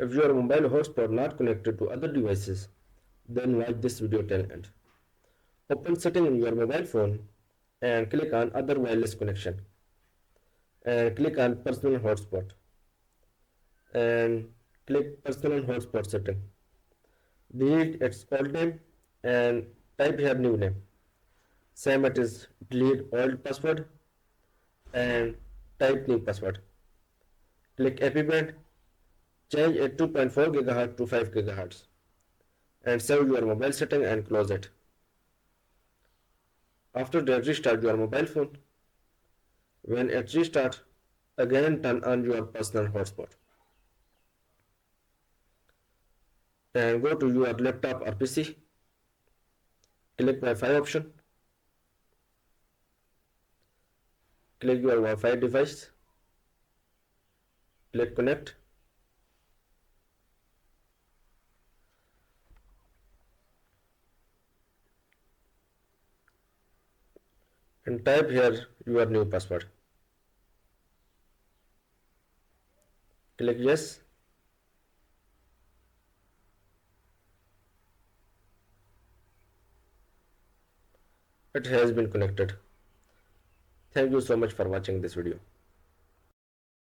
If your mobile hotspot not connected to other devices, then watch this video till end. Open setting in your mobile phone and click on other wireless connection and click on personal hotspot and click personal hotspot setting. Delete its old name and type here new name. Same it is delete old password and type new password. Click happy band, change it 2.4 GHz to 5 GHz and save your mobile setting and close it. After that, restart your mobile phone. When it restarts, again turn on your personal hotspot and go to your laptop or PC. Click Wi-Fi option. Click your Wi-Fi device. Click connect. And type here your new password. Click yes. It has been connected. Thank you so much for watching this video.